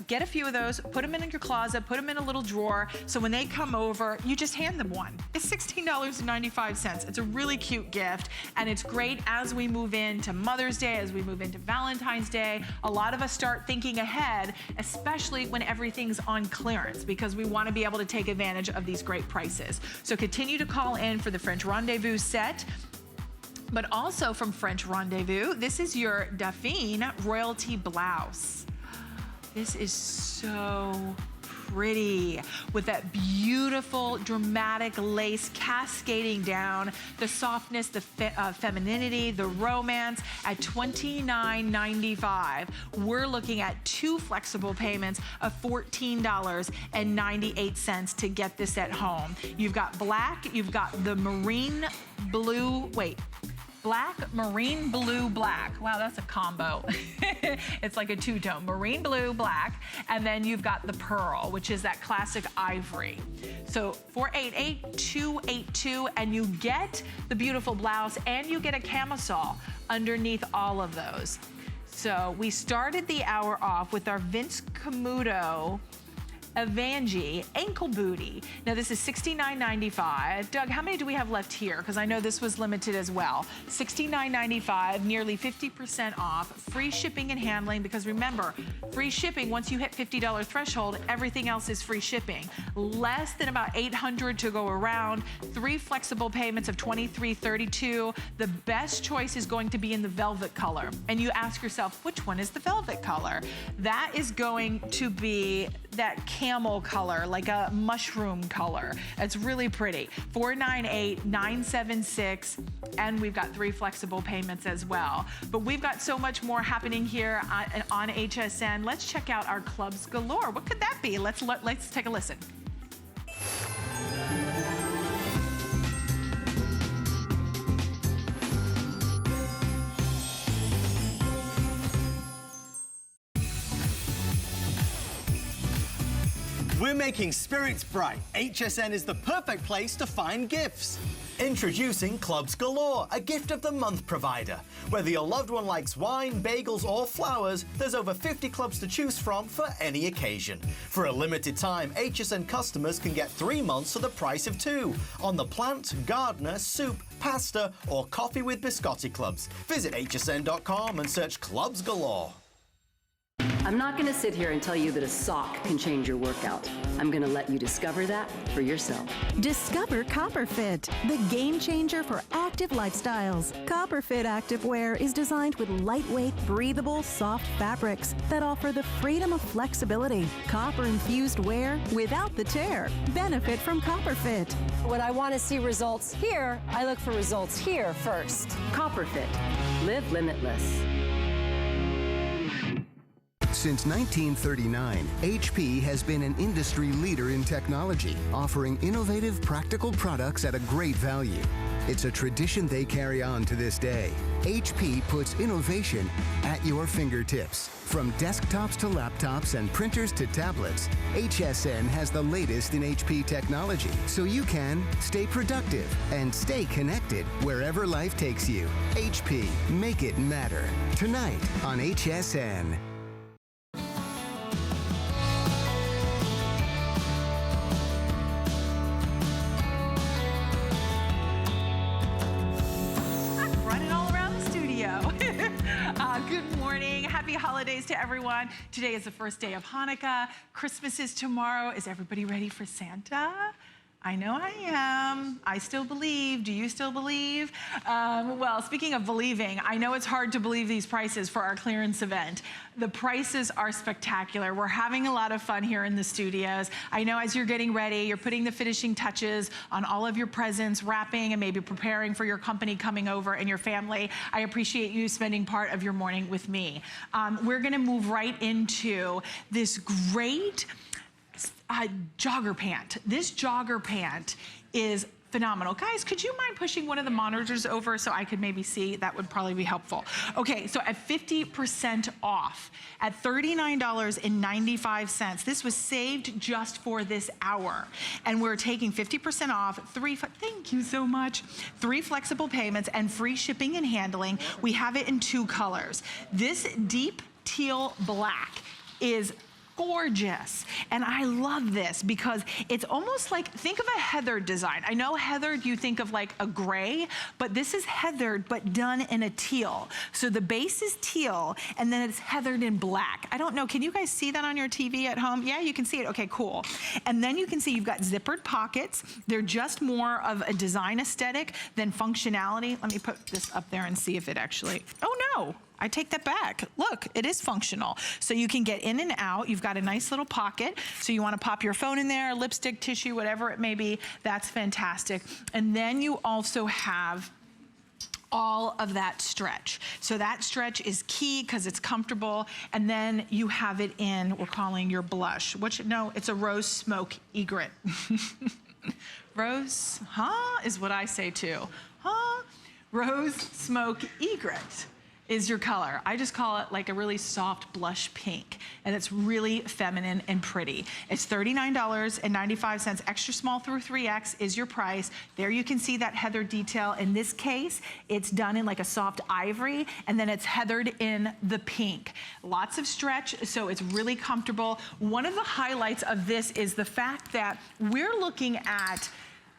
get a few of those, put them in your closet, put them in a little drawer, so when they come over, you just hand them one. It's $16.95. It's a really cute gift, and it's great as we move into Mother's Day, as we move into Valentine's Day. A lot of us start thinking ahead, especially when everything's on clearance, because we want to be able to take advantage of these great prices. So continue to call in for the French Rendezvous set. But also from French Rendezvous, this is your Dauphine Royalty Blouse. This is so pretty with that beautiful dramatic lace cascading down, the softness, the femininity, the romance at $29.95. We're looking at 2 flexible payments of $14.98 to get this at home. You've got black, you've got the marine blue, black, marine blue, black. Wow, that's a combo. It's like a two-tone, marine blue, black, and then you've got the pearl, which is that classic ivory. So 488-282, and you get the beautiful blouse and you get a camisole underneath all of those. So we started the hour off with our Vince Camuto Avangi ankle booty. Now this is $69.95. Doug, how many do we have left here? Because I know this was limited as well. $69.95, nearly 50% off, free shipping and handling, because remember, free shipping, once you hit $50 threshold, everything else is free shipping. Less than about $800 to go around, 3 flexible payments of $23.32. The best choice is going to be in the velvet color. And you ask yourself, which one is the velvet color? That is going to be that camel color, like a mushroom color. It's really pretty. $498-976, and we've got 3 flexible payments as well. But we've got so much more happening here on HSN. Let's check out our clubs galore. What could that be? Let's take a listen. We're making spirits bright. HSN is the perfect place to find gifts. Introducing Clubs Galore, a gift of the month provider. Whether your loved one likes wine, bagels, or flowers, there's over 50 clubs to choose from for any occasion. For a limited time, HSN customers can get 3 months for the price of 2 on the plant, gardener, soup, pasta, or coffee with biscotti clubs. Visit hsn.com and search Clubs Galore. I'm not going to sit here and tell you that a sock can change your workout. I'm going to let you discover that for yourself. Discover CopperFit, the game changer for active lifestyles. CopperFit activewear is designed with lightweight, breathable, soft fabrics that offer the freedom of flexibility. Copper-infused wear without the tear. Benefit from CopperFit. When I want to see results here, I look for results here first. CopperFit. Live limitless. Since 1939, HP has been an industry leader in technology, offering innovative, practical products at a great value. It's a tradition they carry on to this day. HP puts innovation at your fingertips. From desktops to laptops and printers to tablets, HSN has the latest in HP technology, so you can stay productive and stay connected wherever life takes you. HP, make it matter. Tonight on HSN. Good morning. Happy holidays to everyone. Today is the first day of Hanukkah. Christmas is tomorrow. Is everybody ready for Santa? I know I am. I still believe. Do you still believe? Well, speaking of believing, I know it's hard to believe these prices for our clearance event. The prices are spectacular. We're having a lot of fun here in the studios. I know as you're getting ready, you're putting the finishing touches on all of your presents, wrapping, and maybe preparing for your company coming over and your family. I appreciate you spending part of your morning with me. We're gonna move right into this great jogger pant. This jogger pant is phenomenal. Guys, could you mind pushing one of the monitors over so I could maybe see? That would probably be helpful. Okay, so at 50% off, at $39.95, this was saved just for this hour. And we're taking 50% off, thank you so much, 3 flexible payments and free shipping and handling. We have it in 2 colors. This deep teal black is gorgeous. And I love this because it's almost like, think of a heathered design. I know heathered, you think of like a gray, but this is heathered, but done in a teal. So the base is teal, and then it's heathered in black. I don't know, can you guys see that on your TV at home? Yeah, you can see it, okay, cool. And then you can see you've got zippered pockets. They're just more of a design aesthetic than functionality. Let me put this up there and see if it actually, oh no. I take that back. Look, it is functional. So you can get in and out. You've got a nice little pocket. So you want to pop your phone in there, lipstick, tissue, whatever it may be. That's fantastic. And then you also have all of that stretch. So that stretch is key because it's comfortable. And then you have it in, we're calling your blush. No, it's a rose smoke egret. Rose, is what I say too. Rose smoke egret is your color. I just call it like a really soft blush pink, and it's really feminine and pretty. It's $39.95. Extra small through 3X is your price. There you can see that heather detail. In this case, it's done in like a soft ivory, and then it's heathered in the pink. Lots of stretch, so it's really comfortable. One of the highlights of this is the fact that we're looking at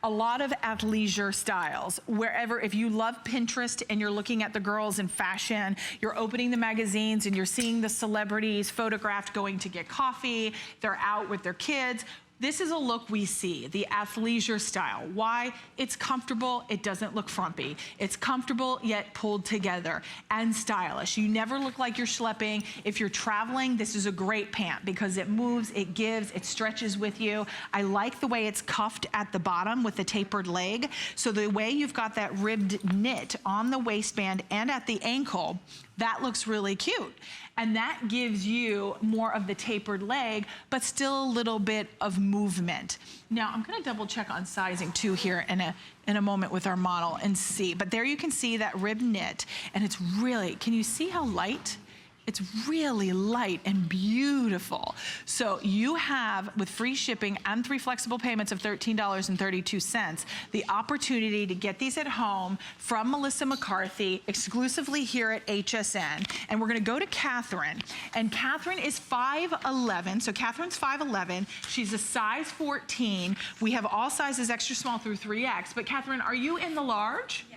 a lot of athleisure styles. Wherever, if you love Pinterest and you're looking at the girls in fashion, you're opening the magazines and you're seeing the celebrities photographed going to get coffee, they're out with their kids. This is a look we see, the athleisure style. Why? It's comfortable, it doesn't look frumpy. It's comfortable yet pulled together and stylish. You never look like you're schlepping. If you're traveling, this is a great pant because it moves, it gives, it stretches with you. I like the way it's cuffed at the bottom with the tapered leg. So the way you've got that ribbed knit on the waistband and at the ankle, that looks really cute. And that gives you more of the tapered leg, but still a little bit of movement. Now, I'm gonna double check on sizing too here in a moment with our model and see. But there you can see that rib knit, and it's really, can you see how light? It's really light and beautiful. So you have, with free shipping and 3 flexible payments of $13.32, the opportunity to get these at home from Melissa McCarthy, exclusively here at HSN. And we're gonna go to Catherine. And Catherine is 5'11", so Catherine's 5'11". She's a size 14. We have all sizes extra small through 3X. But Catherine, are you in the large?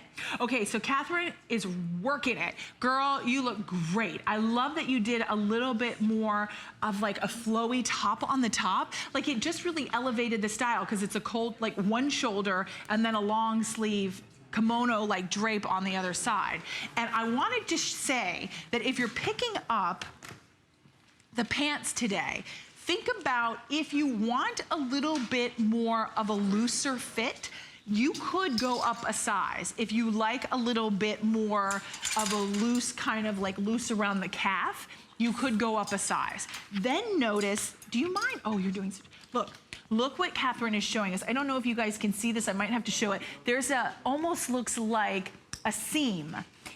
Okay, so Catherine is working it. Girl, you look great. I love that you did a little bit more of like a flowy top on the top. Like it just really elevated the style because it's a cold, like one shoulder and then a long sleeve kimono like drape on the other side. And I wanted to say that if you're picking up the pants today, think about if you want a little bit more of a looser fit, you could go up a size. If you like a little bit more of a loose, kind of like loose around the calf, you could go up a size. Then notice, do you mind? Oh, you're doing, look what Catherine is showing us. I don't know if you guys can see this. I might have to show it. There's almost looks like a seam.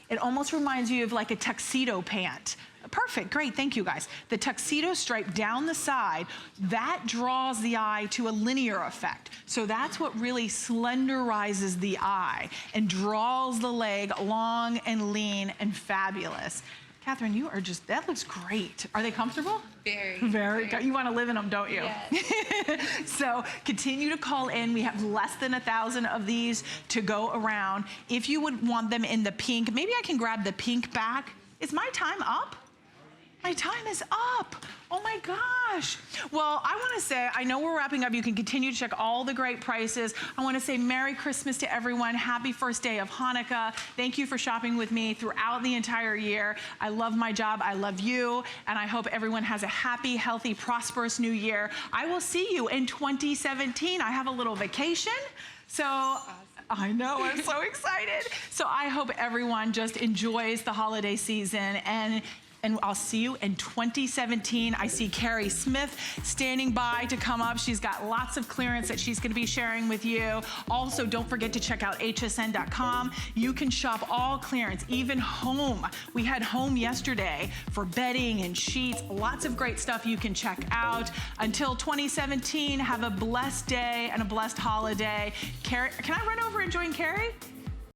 It almost reminds you of like a tuxedo pant. Perfect, great, thank you guys. The tuxedo stripe down the side, that draws the eye to a linear effect. So that's what really slenderizes the eye and draws the leg long and lean and fabulous. Catherine, you are just, that looks great. Are they comfortable? Very. You want to live in them, don't you? Yes. So continue to call in. We have less than 1,000 of these to go around. If you would want them in the pink, maybe I can grab the pink back. Is my time up? My time is up. Oh my gosh. Well, I want to say, I know we're wrapping up. You can continue to check all the great prices. I want to say Merry Christmas to everyone. Happy first day of Hanukkah. Thank you for shopping with me throughout the entire year. I love my job. I love you. And I hope everyone has a happy, healthy, prosperous new year. I will see you in 2017. I have a little vacation. So I know, I'm so excited. So I hope everyone just enjoys the holiday season, and I'll see you in 2017. I see Carrie Smith standing by to come up. She's got lots of clearance that she's gonna be sharing with you. Also, don't forget to check out hsn.com. You can shop all clearance, even home. We had home yesterday for bedding and sheets, lots of great stuff you can check out. Until 2017, have a blessed day and a blessed holiday. Carrie, can I run over and join Carrie?